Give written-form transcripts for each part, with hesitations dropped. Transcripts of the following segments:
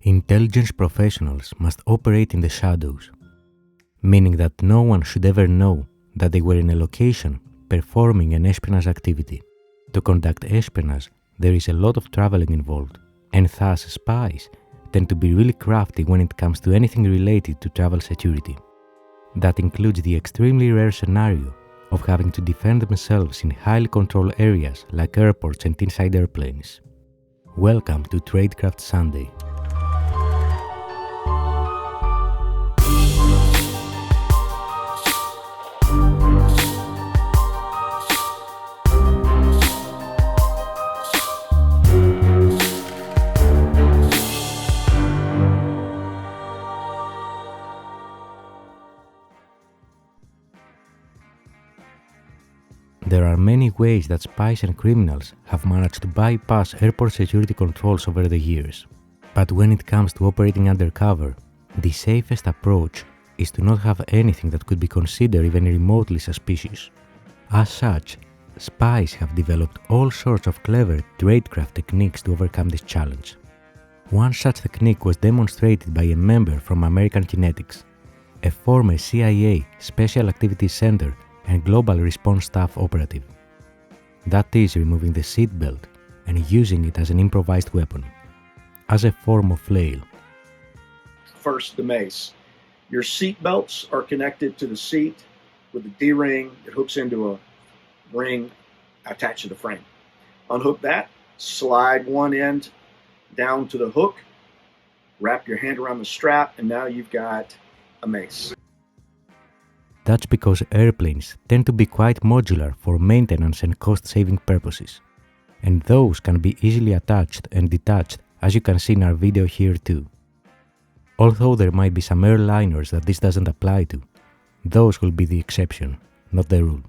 Intelligence professionals must operate in the shadows, meaning that no one should ever know that they were in a location performing an espionage activity. To conduct espionage, there is a lot of traveling involved, and thus spies tend to be really crafty when it comes to anything related to travel security. That includes the extremely rare scenario of having to defend themselves in highly controlled areas like airports and inside airplanes. Welcome to Tradecraft Sunday. There are many ways that spies and criminals have managed to bypass airport security controls over the years. But when it comes to operating undercover, the safest approach is to not have anything that could be considered even remotely suspicious. As such, spies have developed all sorts of clever tradecraft techniques to overcome this challenge. One such technique was demonstrated by a member from American Kinetics, a former CIA Special Activities Center and Global Response Staff operative. That is removing the seatbelt and using it as an improvised weapon, as a form of flail. First, the mace. Your seat belts are connected to the seat with a D-ring that hooks into a ring attached to the frame. Unhook that, slide one end down to the hook, wrap your hand around the strap, and now you've got a mace. That's because airplanes tend to be quite modular for maintenance and cost-saving purposes, and those can be easily attached and detached, as you can see in our video here too. Although there might be some airliners that this doesn't apply to, those will be the exception, not the rule.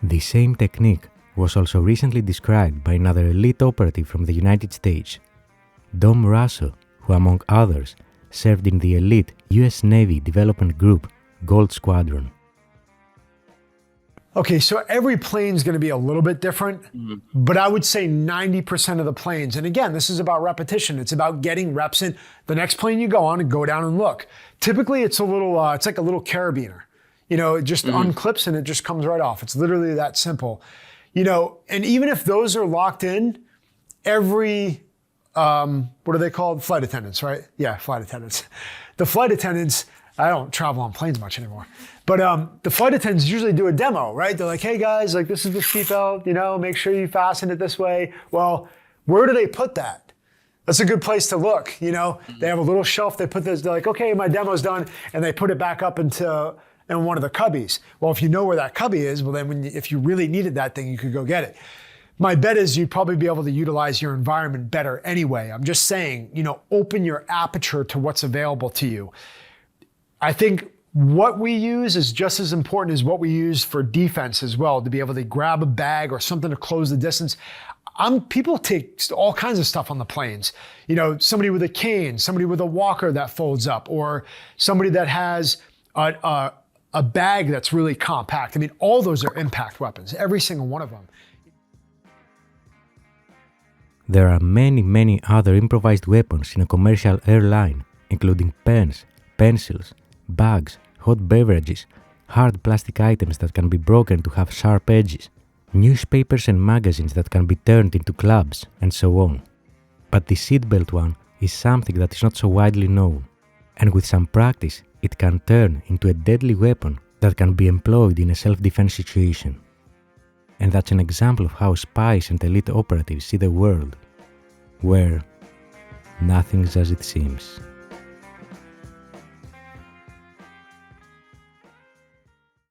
The same technique was also recently described by another elite operative from the United States, Dom Russo, who among others served in the elite US Navy Development Group Gold Squadron. Okay, so every plane's going to be a little bit different, but I would say 90% of the planes, and again, this is about repetition. It's about getting reps in. The next plane you go on and go down and look. Typically, it's a little, it's like a little carabiner. You know, it just unclips and it just comes right off. It's literally that simple. You know, and even if those are locked in, every, what are they called? Flight attendants, right? Yeah, flight attendants. The flight attendants, I don't travel on planes much anymore. But the flight attendants usually do a demo, right? They're like, hey guys, like this is the seatbelt, you know, make sure you fasten it this way. Well, where do they put that? That's a good place to look, you know? They have a little shelf, they put this, they're like, okay, my demo's done, and they put it back up in one of the cubbies. Well, if you know where that cubby is, well then if you really needed that thing, you could go get it. My bet is you'd probably be able to utilize your environment better anyway. I'm just saying, you know, open your aperture to what's available to you. I think what we use is just as important as what we use for defense as well, to be able to grab a bag or something to close the distance. People take all kinds of stuff on the planes. You know, somebody with a cane, somebody with a walker that folds up, or somebody that has a bag that's really compact. I mean, all those are impact weapons, every single one of them. There are many other improvised weapons in a commercial airline, including pens, pencils, bags, hot beverages, hard plastic items that can be broken to have sharp edges, newspapers and magazines that can be turned into clubs, and so on. But the seatbelt one is something that is not so widely known, and with some practice, it can turn into a deadly weapon that can be employed in a self-defense situation. And that's an example of how spies and elite operatives see the world, where nothing's as it seems.